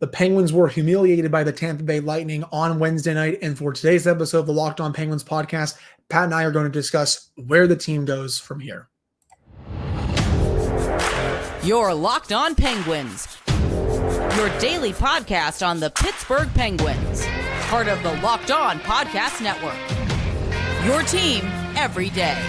The Penguins were humiliated by the Tampa Bay Lightning on Wednesday night. And for today's episode of the Locked On Penguins podcast, Pat and I are going to discuss where the team goes from here. You're Locked On Penguins, your daily podcast on the Pittsburgh Penguins, part of the Locked On Podcast Network. Your team every day.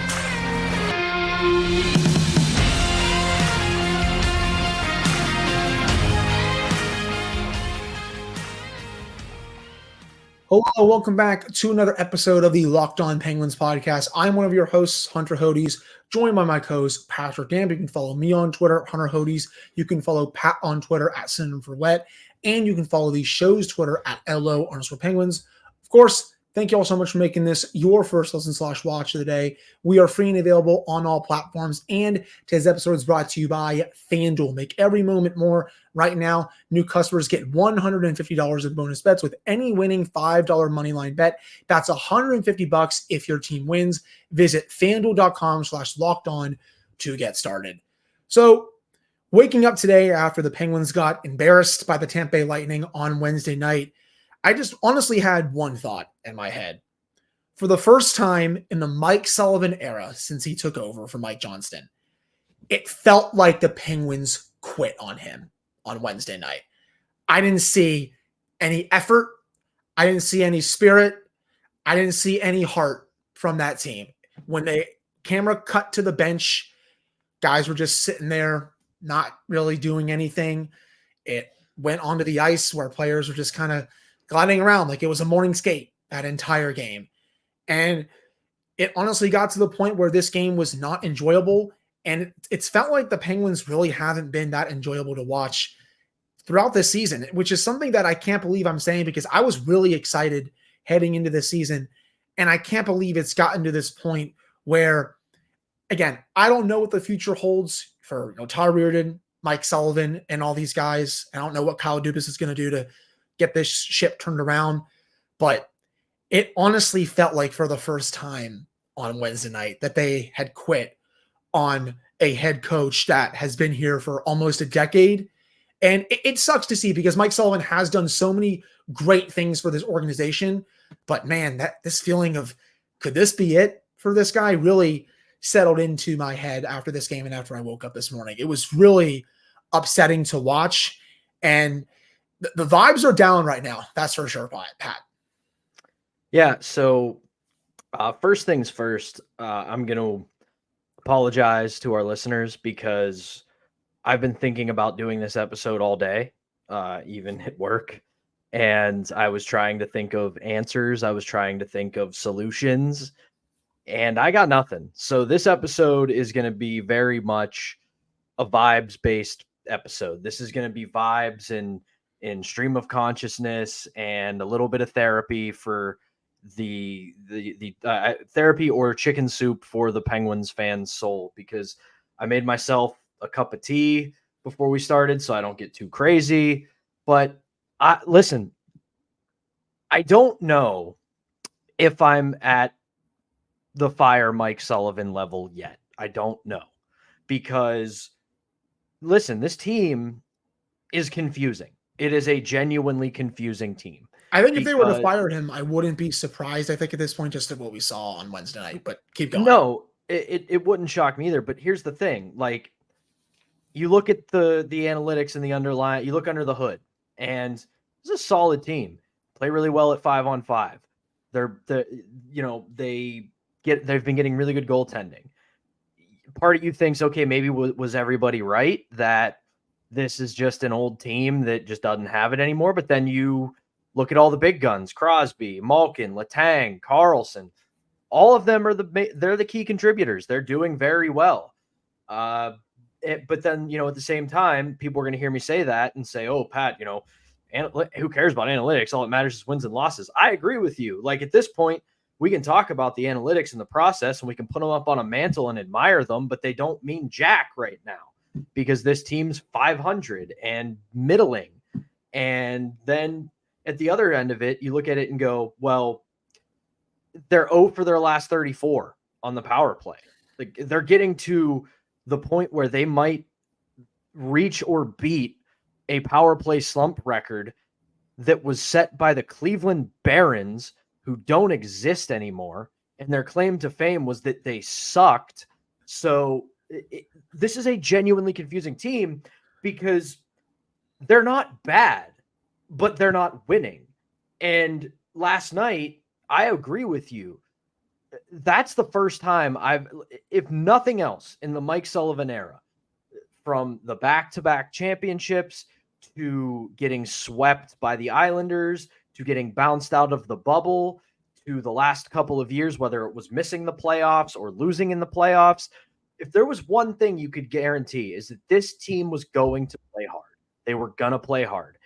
Hello, welcome back to another episode of the Locked On Penguins podcast. I'm one of your hosts, Hunter Hodes, joined by my co-host, Patrick Damp. You can follow me on Twitter, Hunter Hodes. You can follow Pat on Twitter at Synonym for Wet, and you can follow the show's Twitter at LO_Penguins. Of course, thank you all so much for making this your first listen/watch of the day. We are free and available on all platforms, and today's episode is brought to you by FanDuel. Make every moment more. Right now, new customers get $150 in bonus bets with any winning $5 moneyline bet. That's $150 if your team wins. Visit FanDuel.com/lockedon to get started. So, waking up today after the Penguins got embarrassed by the Tampa Bay Lightning on Wednesday night, I just honestly had one thought in my head. For the first time in the Mike Sullivan era since he took over for Mike Johnston, it felt like the Penguins quit on him on Wednesday night. I didn't see any effort. I didn't see any spirit. I didn't see any heart from that team. When the camera cut to the bench, guys were just sitting there, not really doing anything. It went onto the ice where players were just kind of gliding around like it was a morning skate that entire game. And it honestly got to the point where this game was not enjoyable. And it's felt like the Penguins really haven't been that enjoyable to watch throughout this season, which is something that I can't believe I'm saying because I was really excited heading into this season. And I can't believe it's gotten to this point where, again, I don't know what the future holds for Todd Reirden, Mike Sullivan, and all these guys. I don't know what Kyle Dubas is going to do to get this ship turned around. But it honestly felt like for the first time on Wednesday night that they had quit on a head coach that has been here for almost a decade. And it sucks to see because Mike Sullivan has done so many great things for this organization. But man, this feeling of could this be it for this guy really settled into my head after this game and after I woke up this morning. It was really upsetting to watch. And the vibes are down right now. That's for sure, Pat. Yeah. So first things first, I'm going to apologize to our listeners because I've been thinking about doing this episode all day, even at work. And I was trying to think of answers. I was trying to think of solutions, and I got nothing. So this episode is going to be very much a vibes-based episode. This is going to be vibes in stream of consciousness and a little bit of therapy for the therapy or chicken soup for the Penguins fans' soul, because I made myself a cup of tea before we started so I don't get too crazy. But listen, I don't know if I'm at the fire Mike Sullivan level yet. I don't know, because listen, this team is confusing. It is a genuinely confusing team. I think if they were to fire him, I wouldn't be surprised. I think at this point, just of what we saw on Wednesday night, but keep going. No, it wouldn't shock me either. But here's the thing. Like, you look at the analytics and the underlying, you look under the hood, and it's a solid team. Play really well at 5-on-5. They've been getting really good goaltending. Part of you thinks, okay, maybe was everybody right that this is just an old team that just doesn't have it anymore? But then you look at all the big guns: Crosby, Malkin, Letang, Carlson. All of them they're the key contributors. They're doing very well. But then, at the same time, people are going to hear me say that and say, oh, Pat, who cares about analytics? All that matters is wins and losses. I agree with you. Like, at this point, we can talk about the analytics and the process, and we can put them up on a mantle and admire them, but they don't mean jack right now because this team's 500 and middling. And then at the other end of it, you look at it and go, well, they're 0 for their last 34 on the power play. Like, they're getting to the point where they might reach or beat a power play slump record that was set by the Cleveland Barons, who don't exist anymore. And their claim to fame was that they sucked. So this is a genuinely confusing team because they're not bad, but they're not winning. And last night, I agree with you. That's the first time if nothing else, in the Mike Sullivan era, from the back-to-back championships to getting swept by the Islanders to getting bounced out of the bubble to the last couple of years, whether it was missing the playoffs or losing in the playoffs, if there was one thing you could guarantee is that this team was going to play hard. They were going to play hard.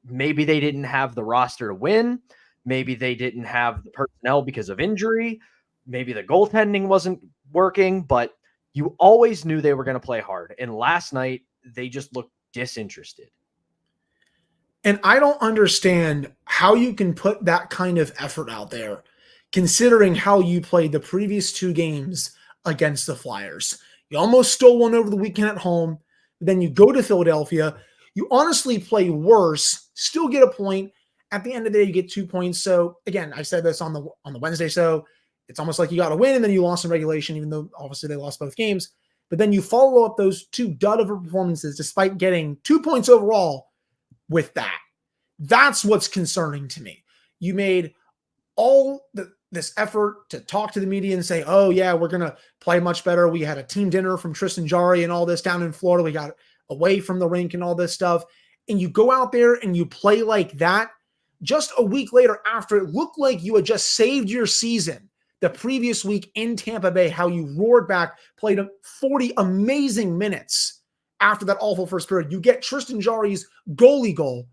Maybe they didn't have the roster to win. Maybe they didn't have the personnel because of injury. Maybe the goaltending wasn't working, but you always knew they were going to play hard. And last night, they just looked disinterested. And I don't understand how you can put that kind of effort out there, considering how you played the previous 2 games against the Flyers. You almost stole one over the weekend at home. Then you go to Philadelphia. You honestly play worse, still get a point. At the end of the day, you get 2 points. So again, I said this on the Wednesday show. It's almost like you got to win and then you lost in regulation, even though obviously they lost both games. But then you follow up those 2 dud of performances despite getting 2 points overall with that. That's what's concerning to me. You made all this effort to talk to the media and say, oh yeah, we're going to play much better. We had a team dinner from Tristan Jarry and all this down in Florida. We got away from the rink and all this stuff. And you go out there and you play like that just a week later after it looked like you had just saved your season the previous week in Tampa Bay, how you roared back, played 40 amazing minutes after that awful first period. You get Tristan Jarry's goalie goal,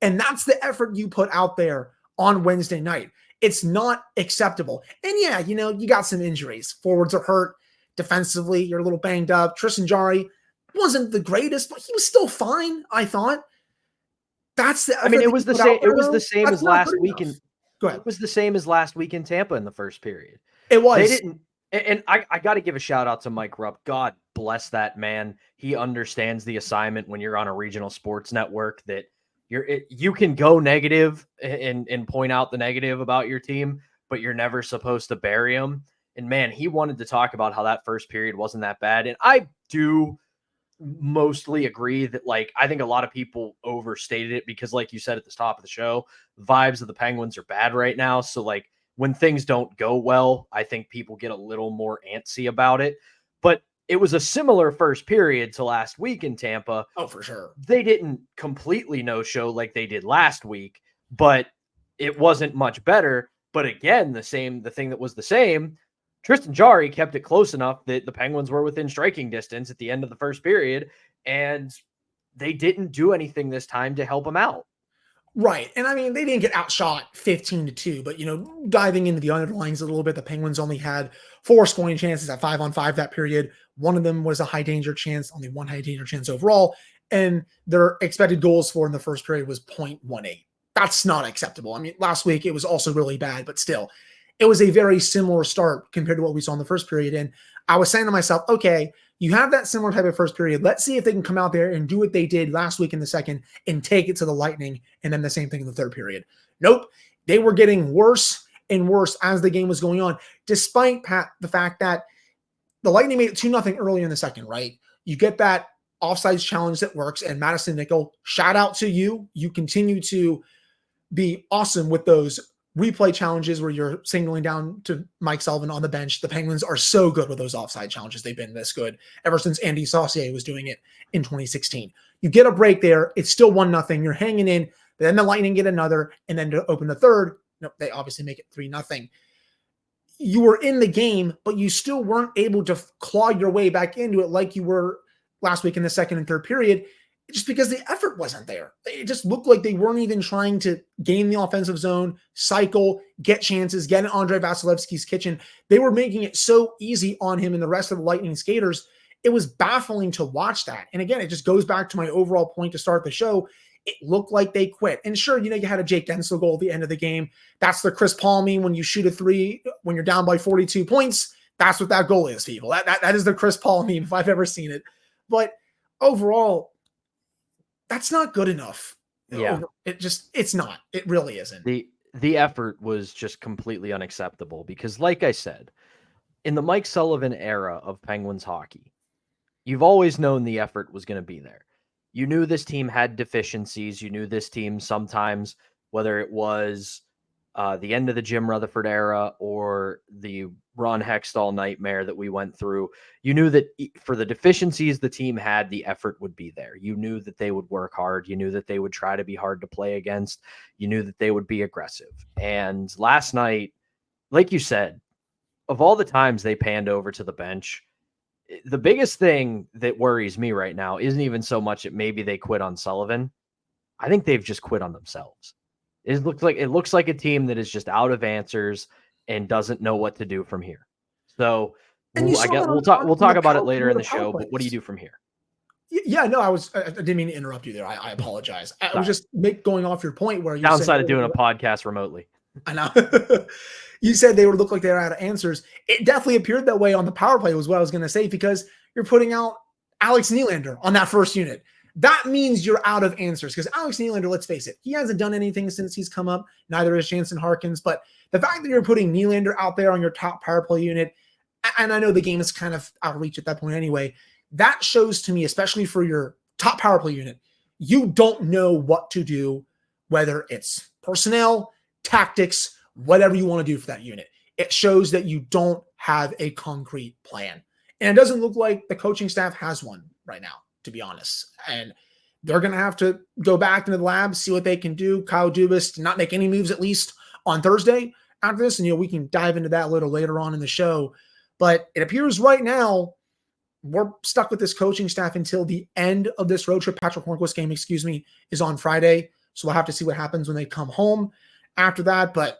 and that's the effort you put out there on Wednesday night. It's not acceptable. And yeah, you got some injuries. Forwards are hurt. Defensively, you're a little banged up. Tristan Jarry wasn't the greatest, but he was still fine, I thought. That's the effort. It was the same. It was the same as last week. Go ahead. It was the same as last week in Tampa in the first period. It was. They didn't. And I got to give a shout out to Mike Rupp. God bless that man. He understands the assignment when you're on a regional sports network that you can go negative and point out the negative about your team, but you're never supposed to bury them. And man, he wanted to talk about how that first period wasn't that bad. And I do mostly agree that, I think a lot of people overstated it because, like you said at the top of the show, vibes of the Penguins are bad right now. So when things don't go well, I think people get a little more antsy about it. But it was a similar first period to last week in Tampa. Oh, for sure. They didn't completely no-show like they did last week, but it wasn't much better. But again, the thing that was the same, Tristan Jarry kept it close enough that the Penguins were within striking distance at the end of the first period, and they didn't do anything this time to help him out. Right. And they didn't get outshot 15-2, but diving into the underlines a little bit, the Penguins only had 4 scoring chances at 5-on-5 that period. One of them was a high danger chance, only 1 high danger chance overall. And their expected goals for in the first period was 0.18. That's not acceptable. Last week it was also really bad, but still, it was a very similar start compared to what we saw in the first period. And I was saying to myself, okay, you have that similar type of first period. Let's see if they can come out there and do what they did last week in the second and take it to the Lightning, and then the same thing in the third period. Nope. They were getting worse and worse as the game was going on, despite the fact that the Lightning made it 2-0 earlier in the second, right? You get that offsides challenge that works, and Madison Nickel, shout out to you. You continue to be awesome with those replay challenges where you're signaling down to Mike Sullivan on the bench. The Penguins are so good with those offside challenges. They've been this good ever since Andy Saucier was doing it in 2016. You get a break there. It's still 1-0. You're hanging in. Then the Lightning get another, and then to open the third, no, they obviously make it 3-0. You were in the game, but you still weren't able to claw your way back into it like you were last week in the second and third period, just because the effort wasn't there. It just looked like they weren't even trying to gain the offensive zone, cycle, get chances, get in Andrei Vasilevsky's kitchen. They were making it so easy on him and the rest of the Lightning skaters. It was baffling to watch that. And again, it just goes back to my overall point to start the show. It looked like they quit. And sure, you had a Jake Gensel goal at the end of the game. That's the Chris Paul meme when you shoot a 3 when you're down by 42 points. That's what that goal is, people. That is the Chris Paul meme if I've ever seen it. But overall, That's not good enough. Yeah. It's not. It really isn't. The effort was just completely unacceptable because, like I said, in the Mike Sullivan era of Penguins hockey, you've always known the effort was going to be there. You knew this team had deficiencies. You knew this team sometimes, whether it was the end of the Jim Rutherford era or the Ron Hextall nightmare that we went through, you knew that for the deficiencies the team had, the effort would be there. You knew that they would work hard. You knew that they would try to be hard to play against. You knew that they would be aggressive. And last night, like you said, of all the times they panned over to the bench, the biggest thing that worries me right now isn't even so much that maybe they quit on Sullivan. I think they've just quit on themselves. It looks like a team that is just out of answers and doesn't know what to do from here. So we'll talk about it later in the show. But what do you do from here? Yeah, no, I didn't mean to interrupt you there. I apologize. I was just going off your point where you downside of doing a podcast remotely. I know. You said they would look like they were out of answers. It definitely appeared that way on the power play was what I was going to say, because you're putting out Alex Nylander on that first unit. That means you're out of answers, because Alex Nylander, let's face it, he hasn't done anything since he's come up. Neither has Jansen Harkins. But the fact that you're putting Nylander out there on your top power play unit, and I know the game is kind of out of reach at that point anyway, that shows to me, especially for your top power play unit, you don't know what to do, whether it's personnel, tactics, whatever you want to do for that unit. It shows that you don't have a concrete plan. And it doesn't look like the coaching staff has one right now, to be honest. And they're going to have to go back into the lab, see what they can do. Kyle Dubas to not make any moves, at least on Thursday after this. And, we can dive into that a little later on in the show. But it appears right now we're stuck with this coaching staff until the end of this road trip. Patrick Hornquist game, is on Friday. So we'll have to see what happens when they come home after that. But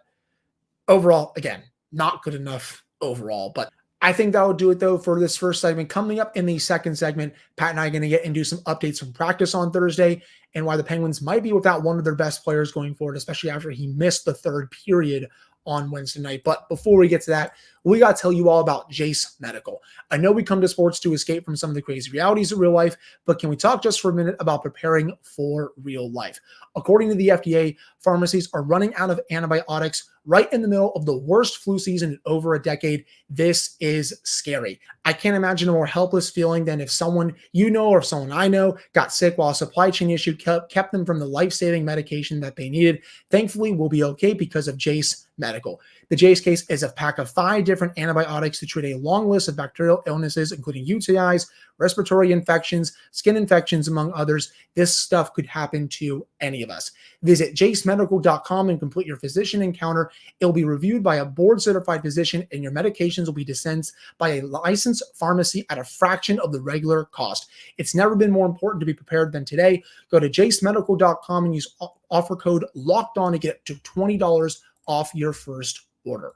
overall, again, not good enough overall. But I think that will do it, though, for this first segment. Coming up in the second segment, Pat and I are going to get into some updates from practice on Thursday and why the Penguins might be without one of their best players going forward, especially after he missed the third period on Wednesday night. But before we get to that, we got to tell you all about Jace Medical. I know we come to sports to escape from some of the crazy realities of real life, but can we talk just for a minute about preparing for real life? According to the FDA, pharmacies are running out of antibiotics right in the middle of the worst flu season in over a decade. This is scary. I can't imagine a more helpless feeling than if someone or if someone I know got sick while a supply chain issue kept them from the life-saving medication that they needed. Thankfully, we'll be okay because of Jace Medical. The Jace case is a pack of 5 different antibiotics to treat a long list of bacterial illnesses, including UTIs, respiratory infections, skin infections, among others. This stuff could happen to any of us. Visit jacemedical.com and complete your physician encounter. It'll be reviewed by a board-certified physician, and your medications will be dispensed by a licensed pharmacy at a fraction of the regular cost. It's never been more important to be prepared than today. Go to jacemedical.com and use offer code LOCKEDON to get to $20 off your first order.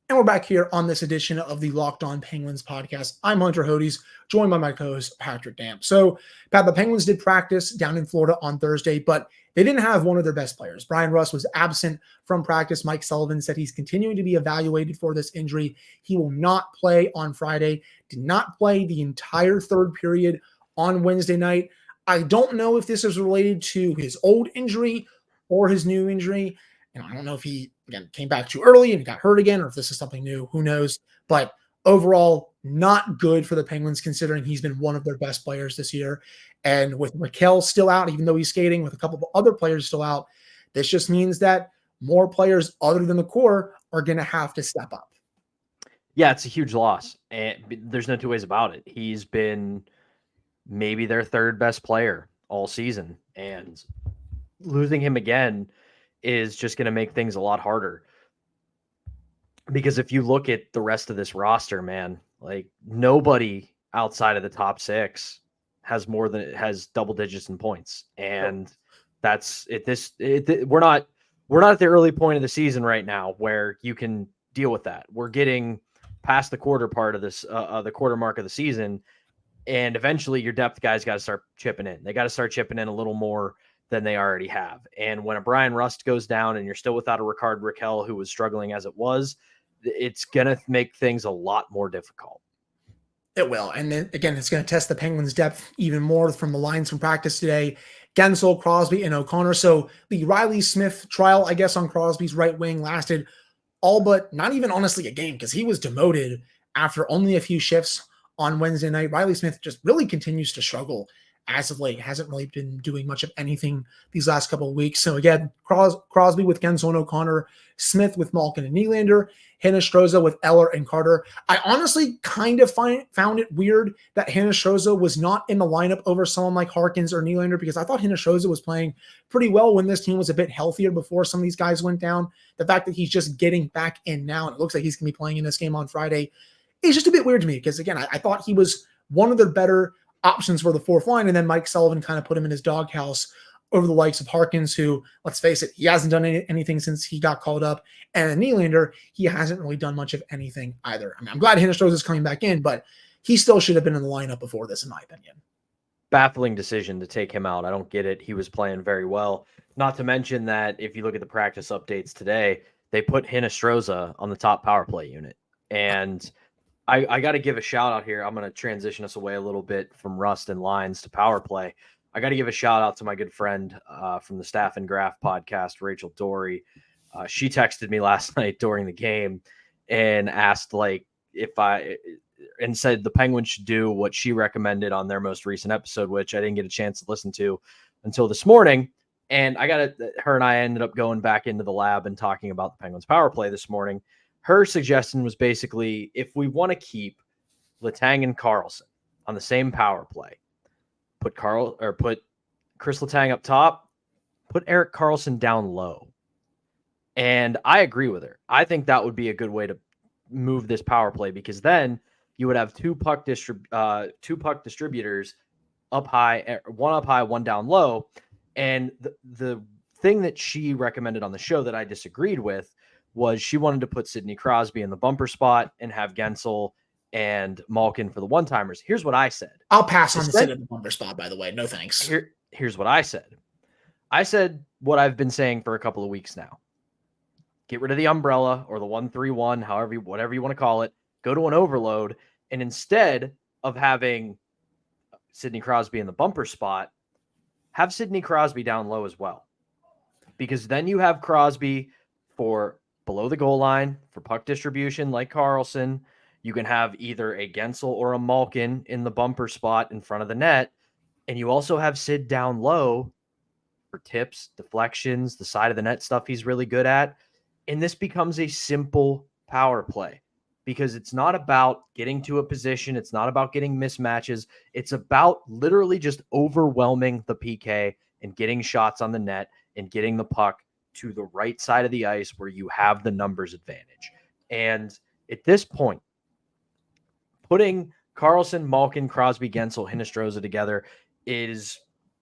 And we're back here on this edition of the Locked On Penguins podcast. I'm Hunter Hodes, joined by my co-host Patrick Damp. So, Pat, the Penguins did practice down in Florida on Thursday, but they didn't have one of their best players. Bryan Rust was absent from practice. Mike Sullivan said he's continuing to be evaluated for this injury. He will not play on Friday, did not play the entire third period on Wednesday night. I don't know if this is related to his old injury or his new injury. And I don't know if he, again, came back too early and got hurt again, or if this is something new. Who knows? But overall, not good for the Penguins, considering he's been one of their best players this year. And with Rakell still out, even though he's skating, with a couple of other players still out, this just means that more players other than the core are going to have to step up. Yeah, it's a huge loss. And there's no two ways about it. He's been maybe their third best player all season. And losing him again is just going to make things a lot harder. Because if you look at the rest of this roster, man, like nobody outside of the top 6 has double digits in points. And that's it. We're not at the early point of the season right now where you can deal with that. We're getting past the quarter part of this, the quarter mark of the season. And eventually your depth guys got to start chipping in. They got to start chipping in a little more than they already have. And when a Bryan Rust goes down and you're still without a Rickard Rakell who was struggling as it was, it's going to make things a lot more difficult. It will. And then again, it's going to test the Penguins' depth even more from the lines from practice today. Gensel, Crosby, and O'Connor. So the Riley Smith trial, I guess, on Crosby's right wing lasted all but not even honestly a game, because he was demoted after only a few shifts on Wednesday night. Riley Smith just really continues to struggle as of late. Hasn't really been doing much of anything these last couple of weeks. So again, Crosby with Gensel and O'Connor, Smith with Malkin and Nylander, Hinostroza with Eller and Carter. I honestly kind of found it weird that Hinostroza was not in the lineup over someone like Harkins or Nylander, because I thought Hinostroza was playing pretty well when this team was a bit healthier before some of these guys went down. The fact that he's just getting back in now, and it looks like he's going to be playing in this game on Friday, is just a bit weird to me, because again, I thought he was one of the better options for the fourth line, and then Mike Sullivan kind of put him in his doghouse over the likes of Harkins, who, let's face it, he hasn't done anything since he got called up. And Nylander, he hasn't really done much of anything either. I mean, I'm glad Hinostroza is coming back in, but he still should have been in the lineup before this, in my opinion. Baffling decision to take him out. I don't get it. He was playing very well. Not to mention that if you look at the practice updates today, they put Hinostroza on the top power play unit. And I got to give a shout out here. I'm going to transition us away a little bit from Rust and lines to power play. I got to give a shout out to my good friend from the Staff and Graph podcast, Rachel Dory. She texted me last night during the game and asked and said the Penguins should do what she recommended on their most recent episode, which I didn't get a chance to listen to until this morning. And her and I ended up going back into the lab and talking about the Penguins power play this morning. Her suggestion was basically, if we want to keep Letang and Carlson on the same power play, put Chris Letang up top, put Erik Karlsson down low. And I agree with her. I think that would be a good way to move this power play, because then you would have two puck distributors up high, one down low. And the thing that she recommended on the show that I disagreed with was she wanted to put Sidney Crosby in the bumper spot and have Gensel and Malkin for the one-timers. Here's what I said. I'll pass on the sit in the bumper spot, by the way. No thanks. Here's what I said. I said what I've been saying for a couple of weeks now. Get rid of the umbrella or the 1-3-1, whatever you want to call it. Go to an overload, and instead of having Sidney Crosby in the bumper spot, have Sidney Crosby down low as well. Because then you have Crosby for below the goal line for puck distribution like Carlson. You can have either a Gensel or a Malkin in the bumper spot in front of the net. And you also have Sid down low for tips, deflections, the side of the net stuff he's really good at. And this becomes a simple power play, because it's not about getting to a position. It's not about getting mismatches. It's about literally just overwhelming the PK and getting shots on the net and getting the puck to the right side of the ice where you have the numbers advantage. And at this point, putting Carlson, Malkin, Crosby, Gensel, Hinostroza together is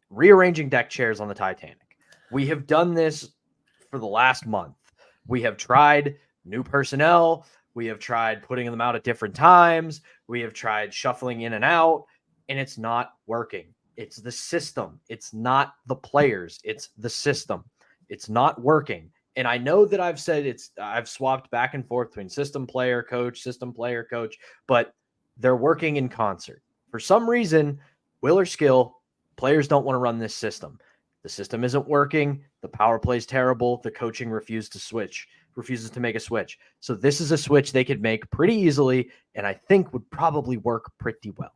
rearranging deck chairs on the Titanic. We have done this for the last month. We have tried new personnel. We have tried putting them out at different times. We have tried shuffling in and out, and it's not working. It's the system. It's not the players. It's the system. It's not working. And I know that I've swapped back and forth between system player coach, but they're working in concert. For some reason, will or skill, players don't want to run this system. The system isn't working. The power play is terrible. The coaching refuses to make a switch. So this is a switch they could make pretty easily, and I think would probably work pretty well.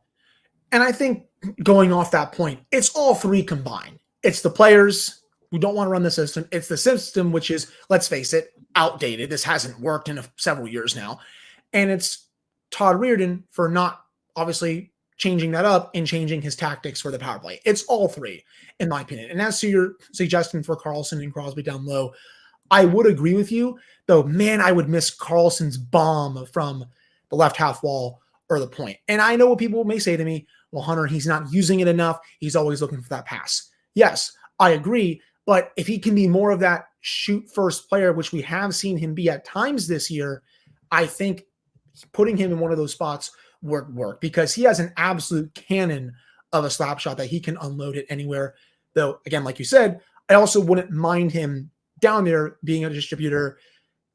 And I think going off that point, it's all three combined. It's the players who don't want to run the system. It's the system, which is, let's face it, outdated. This hasn't worked in several years now. And it's Todd Reirden for not obviously changing that up and changing his tactics for the power play. It's all three, in my opinion. And as to your suggestion for Carlson and Crosby down low, I would agree with you, though, man, I would miss Carlson's bomb from the left half wall or the point. And I know what people may say to me, well, Hunter, he's not using it enough. He's always looking for that pass. Yes, I agree. But if he can be more of that shoot first player, which we have seen him be at times this year, I think putting him in one of those spots would work, because he has an absolute cannon of a slap shot that he can unload it anywhere. Though, again, like you said, I also wouldn't mind him down there being a distributor,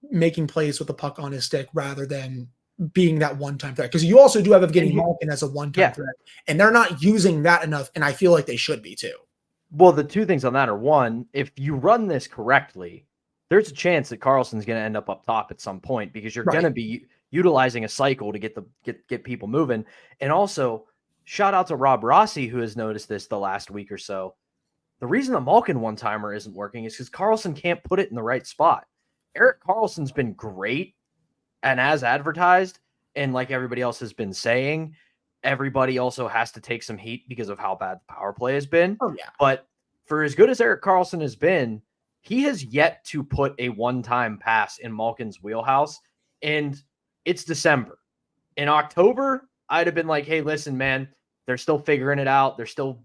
making plays with the puck on his stick rather than being that one-time threat, because you also do have Evgeny Malkin as a one-time Yeah. threat, and they're not using that enough, and I feel like they should be too. Well, the two things on that are, one, if you run this correctly, there's a chance that Carlson's going to end up top at some point, because you're Right. going to be utilizing a cycle to get people moving. And also, shout out to Rob Rossi, who has noticed this the last week or so. The reason the Malkin one-timer isn't working is because Carlson can't put it in the right spot. Erik Karlsson's been great, and as advertised, and like everybody else has been saying, everybody also has to take some heat because of how bad the power play has been. Oh, yeah. But for as good as Erik Karlsson has been, he has yet to put a one-time pass in Malkin's wheelhouse, and it's December. In October, I'd have been like, hey, listen, man, they're still figuring it out. They're still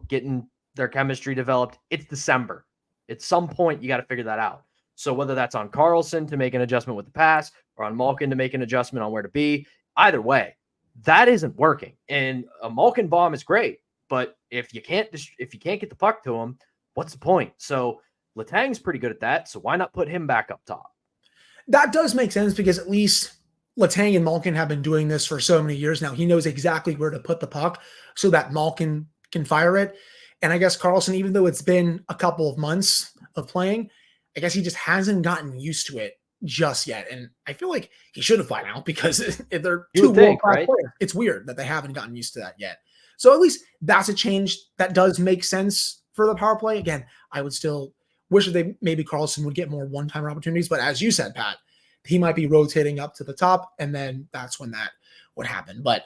getting their chemistry developed. It's December. At some point, you got to figure that out. So whether that's on Karlsson to make an adjustment with the pass or on Malkin to make an adjustment on where to be, either way, that isn't working. And a Malkin bomb is great, but if you can't get the puck to him, what's the point? So Letang's pretty good at that, so why not put him back up top? That does make sense, because at least Letang and Malkin have been doing this for so many years now. He knows exactly where to put the puck so that Malkin can fire it. And I guess Karlsson, even though it's been a couple of months of playing, I guess he just hasn't gotten used to it just yet. And I feel like he should have by now, because they're two world-class players. It's weird that they haven't gotten used to that yet. So at least that's a change that does make sense for the power play. Again, I would still wish that maybe Karlsson would get more one-timer opportunities. But as you said, Pat, he might be rotating up to the top, and then that's when that would happen. But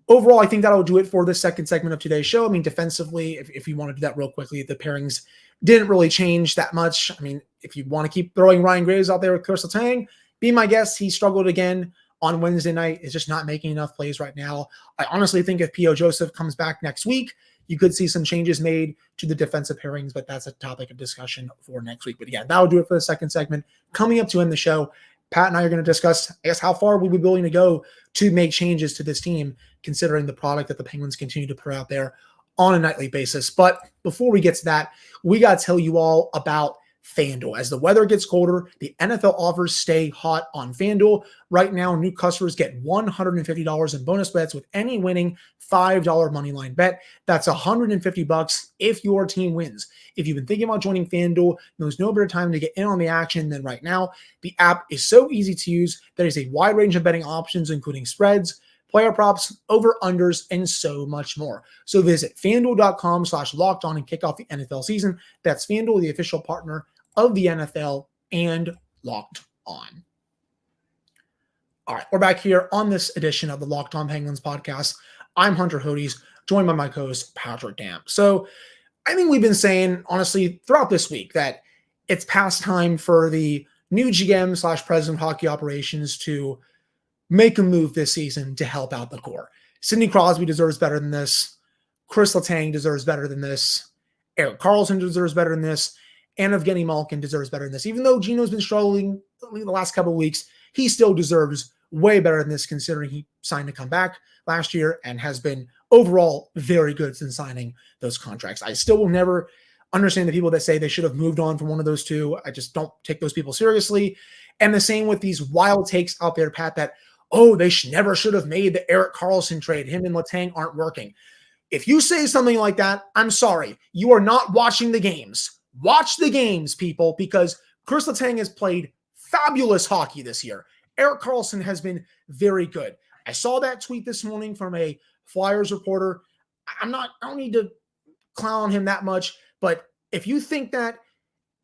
overall, I think that'll do it for this second segment of today's show. I mean, defensively, if you want to do that real quickly, the pairings didn't really change that much. I mean, if you want to keep throwing Ryan Graves out there with Chris Letang, be my guest. He struggled again on Wednesday night. Is just not making enough plays right now. I honestly think if P.O. Joseph comes back next week, you could see some changes made to the defensive pairings, but that's a topic of discussion for next week. But yeah, that'll do it for the second segment. Coming up to end the show, Pat and I are going to discuss, I guess, how far we'll be willing to go to make changes to this team, considering the product that the Penguins continue to put out there on a nightly basis. But before we get to that, we got to tell you all about FanDuel. As the weather gets colder, the NFL offers stay hot on FanDuel. Right now, new customers get $150 in bonus bets with any winning $5 moneyline bet. That's $150 if your team wins. If you've been thinking about joining FanDuel, there's no better time to get in on the action than right now. The app is so easy to use. There is a wide range of betting options, including spreads, player props, over-unders, and so much more. So visit FanDuel.com/lockedon and kick off the NFL season. That's FanDuel, the official partner of the NFL and Locked On. All right, we're back here on this edition of the Locked On Penguins podcast. I'm Hunter Hodes, joined by my co-host Patrick Damp. So I think we've been saying, honestly, throughout this week that it's past time for the new GM/president of hockey operations to make a move this season to help out the core. Sidney Crosby deserves better than this. Chris Letang deserves better than this. Erik Karlsson deserves better than this. And Evgeny Malkin deserves better than this. Even though Gino's been struggling the last couple of weeks, he still deserves way better than this, considering he signed to come back last year and has been overall very good since signing those contracts. I still will never understand the people that say they should have moved on from one of those two. I just don't take those people seriously. And the same with these wild takes out there, Pat, that they never should have made the Erik Karlsson trade. Him and Letang aren't working. If you say something like that, I'm sorry. You are not watching the games. Watch the games, people, because Chris Letang has played fabulous hockey this year. Erik Karlsson has been very good. I saw that tweet this morning from a Flyers reporter. I don't need to clown him that much, but if you think that,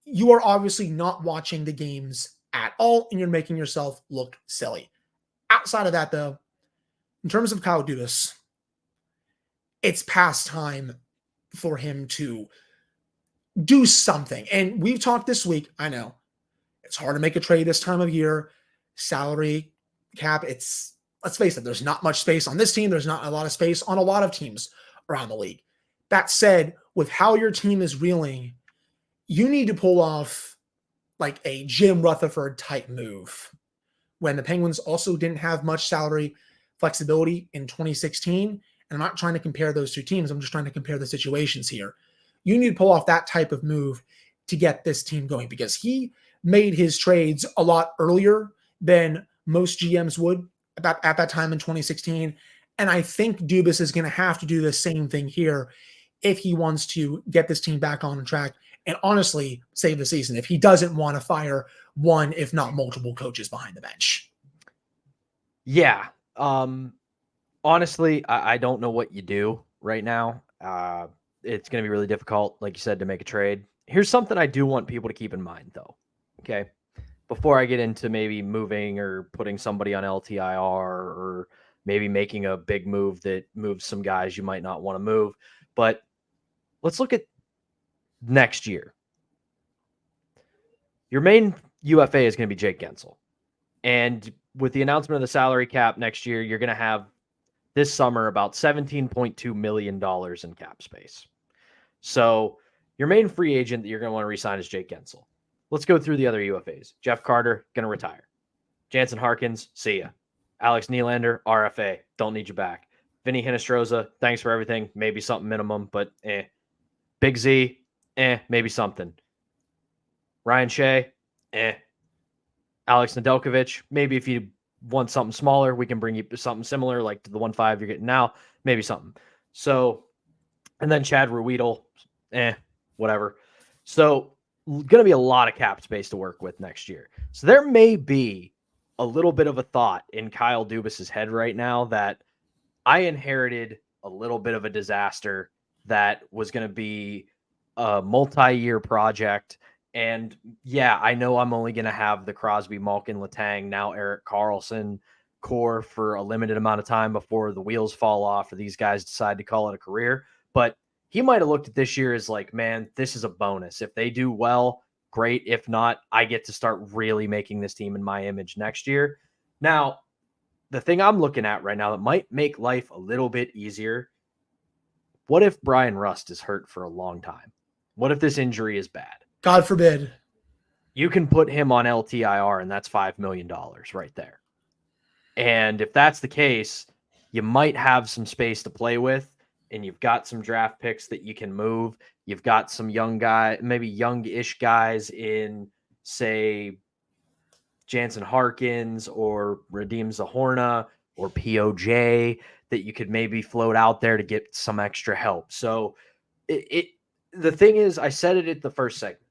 you are obviously not watching the games at all, and you're making yourself look silly. Outside of that, though, in terms of Kyle Dubas, it's past time for him to do something. And we've talked this week. I know it's hard to make a trade this time of year. Salary cap, let's face it, there's not much space on this team. There's not a lot of space on a lot of teams around the league. That said, with how your team is reeling, you need to pull off like a Jim Rutherford type move. When the Penguins also didn't have much salary flexibility in 2016. And I'm not trying to compare those two teams. I'm just trying to compare the situations here. You need to pull off that type of move to get this team going, because he made his trades a lot earlier than most GMs would. at that time in 2016. And I think Dubas is going to have to do the same thing here if he wants to get this team back on track and honestly save the season, if he doesn't want to fire one, if not multiple coaches behind the bench. Yeah. Honestly, I don't know what you do right now. It's going to be really difficult, like you said, to make a trade. Here's something I do want people to keep in mind, though. Okay. Before I get into maybe moving or putting somebody on LTIR or maybe making a big move that moves some guys you might not want to move. But let's look at next year. Your main UFA is going to be Jake Gensel. And with the announcement of the salary cap next year, you're going to have this summer about $17.2 million in cap space. So your main free agent that you're going to want to re-sign is Jake Gensel. Let's go through the other UFAs. Jeff Carter, going to retire. Jansen Harkins, see ya. Alex Nylander, RFA, don't need you back. Vinny Hinostroza, thanks for everything. Maybe something minimum, but Big Z, maybe something. Ryan Shea, Alex Nedeljkovic, maybe if you want something smaller, we can bring you something similar, like to the 1.5 you're getting now, maybe something. So, and then Chad Ruedel, whatever. So, going to be a lot of cap space to work with next year. So there may be a little bit of a thought in Kyle Dubas's head right now that I inherited a little bit of a disaster that was going to be a multi-year project. And yeah, I know I'm only going to have the Crosby, Malkin, Letang, now Erik Karlsson core for a limited amount of time before the wheels fall off or these guys decide to call it a career. But he might have looked at this year as like, man, this is a bonus. If they do well, great. If not, I get to start really making this team in my image next year. Now, the thing I'm looking at right now that might make life a little bit easier, what if Bryan Rust is hurt for a long time? What if this injury is bad? God forbid. You can put him on LTIR, and that's $5 million right there. And if that's the case, you might have some space to play with, and you've got some draft picks that you can move. You've got some young guy, maybe young-ish guys in, say, Jansen Harkins or Radim Zahorna or POJ that you could maybe float out there to get some extra help. So the thing is, I said it at the first segment.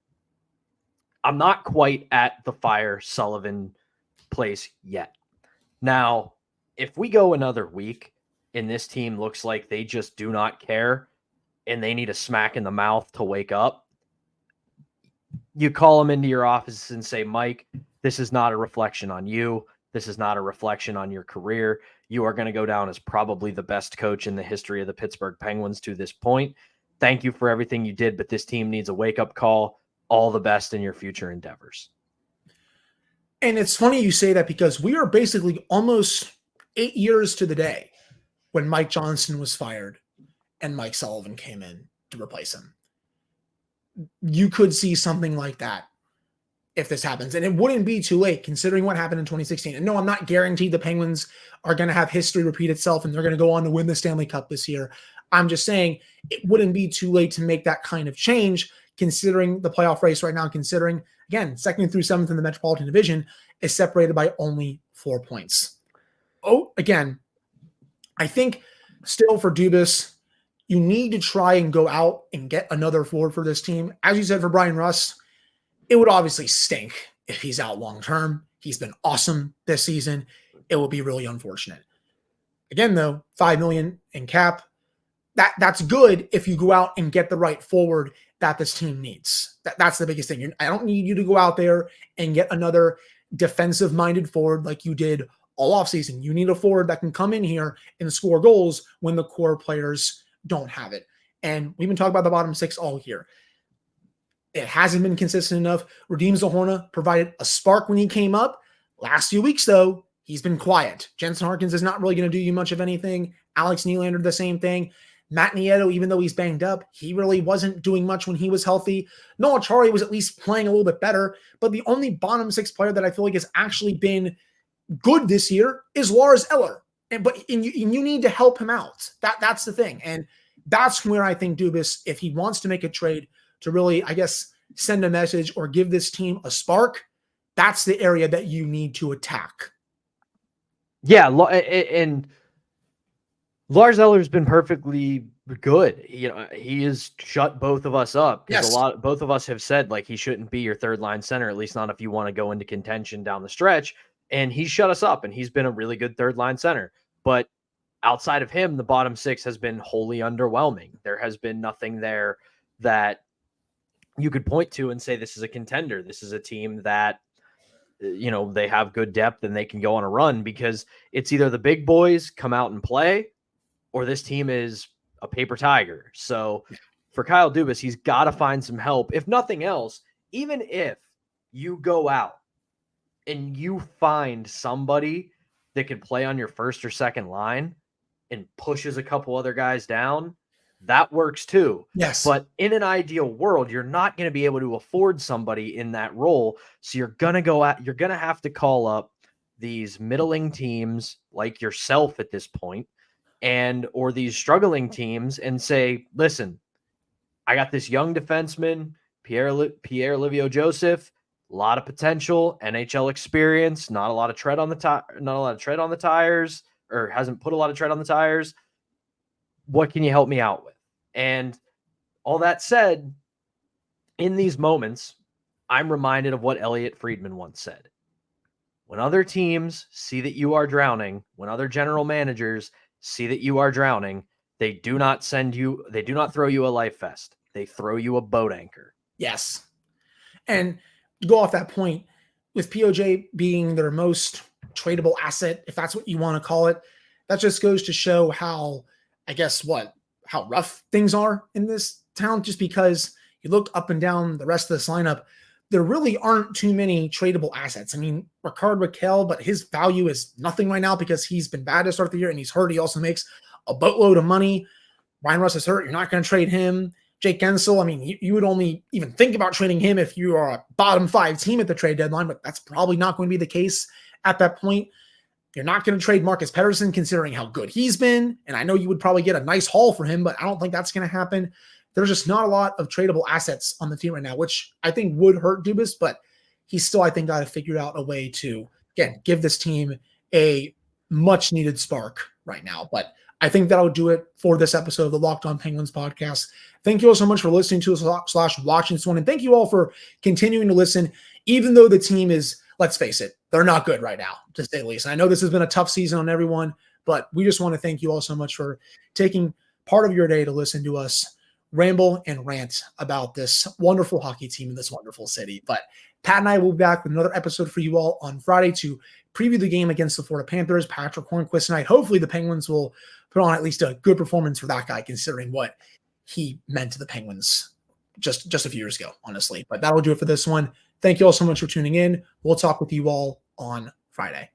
I'm not quite at the fire Sullivan place yet. Now, if we go another week and this team looks like they just do not care and they need a smack in the mouth to wake up, you call them into your office and say, Mike, this is not a reflection on you. This is not a reflection on your career. You are going to go down as probably the best coach in the history of the Pittsburgh Penguins to this point. Thank you for everything you did, but this team needs a wake-up call. All the best in your future endeavors. And it's funny you say that because we are basically almost 8 years to the day when Mike Johnson was fired and Mike Sullivan came in to replace him. You could see something like that if this happens. And it wouldn't be too late considering what happened in 2016. And no, I'm not guaranteed the Penguins are going to have history repeat itself and they're going to go on to win the Stanley Cup this year. I'm just saying it wouldn't be too late to make that kind of change considering the playoff race right now, considering, again, 2nd through 7th in the Metropolitan Division is separated by only 4 points. Oh, again, I think still for Dubas, you need to try and go out and get another forward for this team. As you said, for Bryan Rust, it would obviously stink if he's out long-term. He's been awesome this season. It would be really unfortunate. Again, though, $5 million in cap, that's good if you go out and get the right forward that this team needs. That's the biggest thing. I don't need you to go out there and get another defensive-minded forward like you did all offseason. You need a forward that can come in here and score goals when the core players don't have it. And we've been talking about the bottom 6 all year. It hasn't been consistent enough. Radim Zahorna provided a spark when he came up. Last few weeks, though, he's been quiet. Jansen Harkins is not really going to do you much of anything. Alex Nylander, the same thing. Matt Nieto, even though he's banged up, he really wasn't doing much when he was healthy. Noah Chari was at least playing a little bit better, but the only bottom 6 player that I feel like has actually been good this year is Lars Eller. And you need to help him out. That's the thing. And that's where I think Dubas, if he wants to make a trade to really, I guess, send a message or give this team a spark, that's the area that you need to attack. Yeah, and Lars Eller's been perfectly good. He has shut both of us up because Yes. both of us have said like he shouldn't be your third line center, at least not if you want to go into contention down the stretch. And he's shut us up, and he's been a really good third line center. But outside of him, the bottom six has been wholly underwhelming. There has been nothing there that you could point to and say this is a contender. This is a team that they have good depth and they can go on a run, because it's either the big boys come out and play or this team is a paper tiger. So for Kyle Dubas, he's got to find some help. If nothing else, even if you go out and you find somebody that could play on your first or second line and pushes a couple other guys down, that works too. Yes. But in an ideal world, you're not going to be able to afford somebody in that role. So you're going to have to call up these middling teams like yourself at this point, or these struggling teams, and say, listen, I got this young defenseman, Pierre-Olivier Joseph, a lot of potential, NHL experience, not a lot of tread on the tires, or hasn't put a lot of tread on the tires. What can you help me out with? And all that said, in these moments, I'm reminded of what Elliot Friedman once said. When other teams see that you are drowning, when other general managers see that you are drowning, they do not throw you a life vest. They throw you a boat anchor. Yes. And to go off that point, with POJ being their most tradable asset, if that's what you want to call it, that just goes to show how rough things are in this town, just because you look up and down the rest of this lineup, there really aren't too many tradable assets. I mean, Rickard Rakell, but his value is nothing right now because he's been bad to start the year and he's hurt. He also makes a boatload of money. Bryan Rust is hurt. You're not going to trade him. Jake Gensel, I mean, you would only even think about trading him if you are a bottom 5 team at the trade deadline, but that's probably not going to be the case at that point. You're not going to trade Marcus Pettersson considering how good he's been. And I know you would probably get a nice haul for him, but I don't think that's going to happen. There's just not a lot of tradable assets on the team right now, which I think would hurt Dubas, but he's still, I think, got to figure out a way to, again, give this team a much needed spark right now. But I think that'll do it for this episode of the Locked On Penguins podcast. Thank you all so much for listening to us / watching this one. And thank you all for continuing to listen, even though the team is, let's face it, they're not good right now, to say the least. And I know this has been a tough season on everyone, but we just want to thank you all so much for taking part of your day to listen to us ramble and rant about this wonderful hockey team in this wonderful city. But Pat and I will be back with another episode for you all on Friday to preview the game against the Florida Panthers. Patrick Hornquist tonight. Hopefully the Penguins will put on at least a good performance for that guy, considering what he meant to the Penguins just a few years ago, honestly. But that'll do it for this one. Thank you all so much for tuning in. We'll talk with you all on Friday.